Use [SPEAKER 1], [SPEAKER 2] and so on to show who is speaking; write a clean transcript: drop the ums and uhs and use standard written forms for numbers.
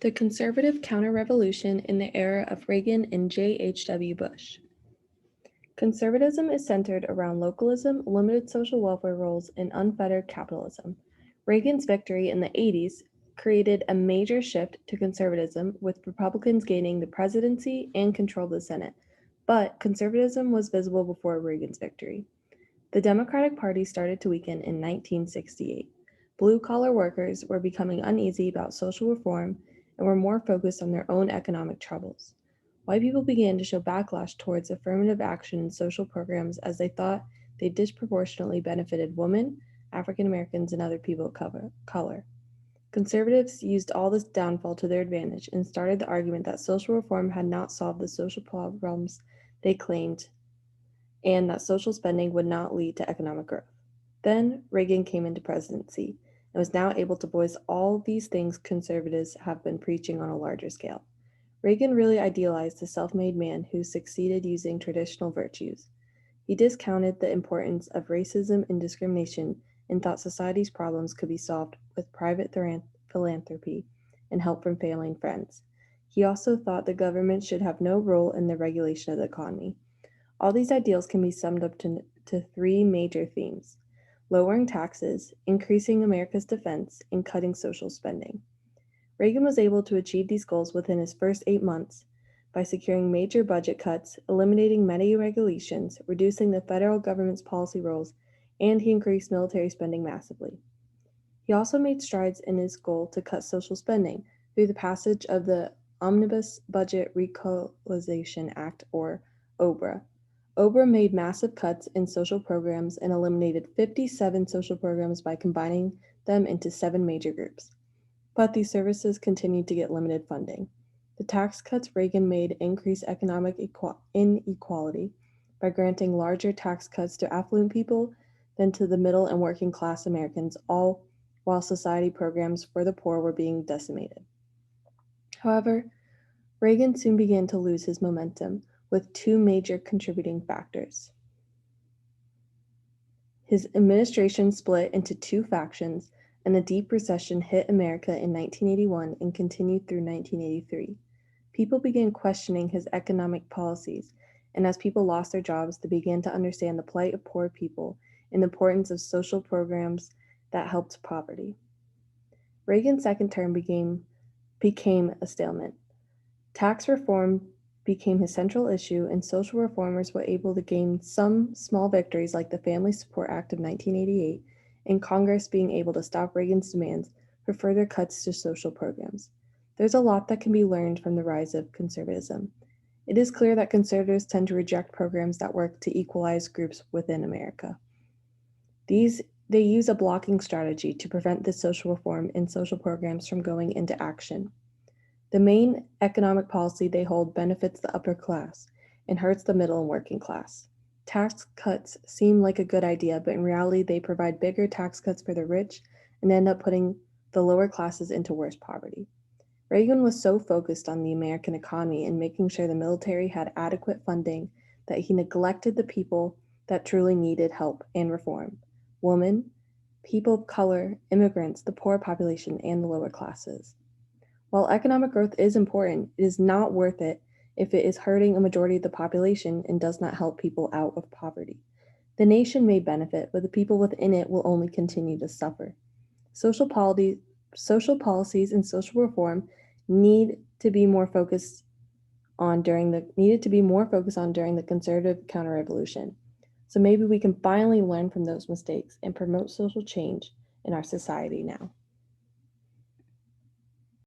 [SPEAKER 1] The conservative counterrevolution in the era of Reagan and G.H.W. Bush. Conservatism is centered around localism, limited social welfare roles, and unfettered capitalism. Reagan's victory in the 80s created a major shift to conservatism, with Republicans gaining the presidency and control of the Senate. But conservatism was visible before Reagan's victory. The Democratic Party started to weaken in 1968. Blue-collar workers were becoming uneasy about social reform and were more focused on their own economic troubles. White people began to show backlash towards affirmative action and social programs as they thought they disproportionately benefited women, African Americans, and other people of color. Conservatives used all this downfall to their advantage and started the argument that social reform had not solved the social problems they claimed and that social spending would not lead to economic growth. Then Reagan came into presidency and was now able to voice all these things conservatives have been preaching on a larger scale. Reagan really idealized the self-made man who succeeded using traditional virtues. He discounted the importance of racism and discrimination and thought society's problems could be solved with private philanthropy and help from family and friends. He also thought the government should have no role in the regulation of the economy. All these ideals can be summed up to three major themes: lowering taxes, increasing America's defense, and cutting social spending. Reagan was able to achieve these goals within his first 8 months by securing major budget cuts, eliminating many regulations, reducing the federal government's policy roles, and he increased military spending massively. He also made strides in his goal to cut social spending through the passage of the Omnibus Budget Equalization Act, or OBRA. OBRA made massive cuts in social programs and eliminated 57 social programs by combining them into 7 major groups. But these services continued to get limited funding. The tax cuts Reagan made increased economic inequality by granting larger tax cuts to affluent people than to the middle and working class Americans, all while society programs for the poor were being decimated. However, Reagan soon began to lose his momentum, with 2 major contributing factors. His administration split into 2 factions, and a deep recession hit America in 1981 and continued through 1983. People began questioning his economic policies, and as people lost their jobs, they began to understand the plight of poor people and the importance of social programs that helped poverty. Reagan's second term became a stalemate. Tax reform became his central issue, and social reformers were able to gain some small victories like the Family Support Act of 1988 and Congress being able to stop Reagan's demands for further cuts to social programs. There's a lot that can be learned from the rise of conservatism. It is clear that conservatives tend to reject programs that work to equalize groups within America. They use a blocking strategy to prevent this social reform and social programs from going into action. The main economic policy they hold benefits the upper class and hurts the middle and working class. Tax cuts seem like a good idea, but in reality, they provide bigger tax cuts for the rich and end up putting the lower classes into worse poverty. Reagan was so focused on the American economy and making sure the military had adequate funding that he neglected the people that truly needed help and reform: women, people of color, immigrants, the poor population, and the lower classes. While economic growth is important, it is not worth it if it is hurting a majority of the population and does not help people out of poverty. The nation may benefit, but the people within it will only continue to suffer. Social policies and social reform needed to be more focused on during the conservative counterrevolution. So maybe we can finally learn from those mistakes and promote social change in our society now.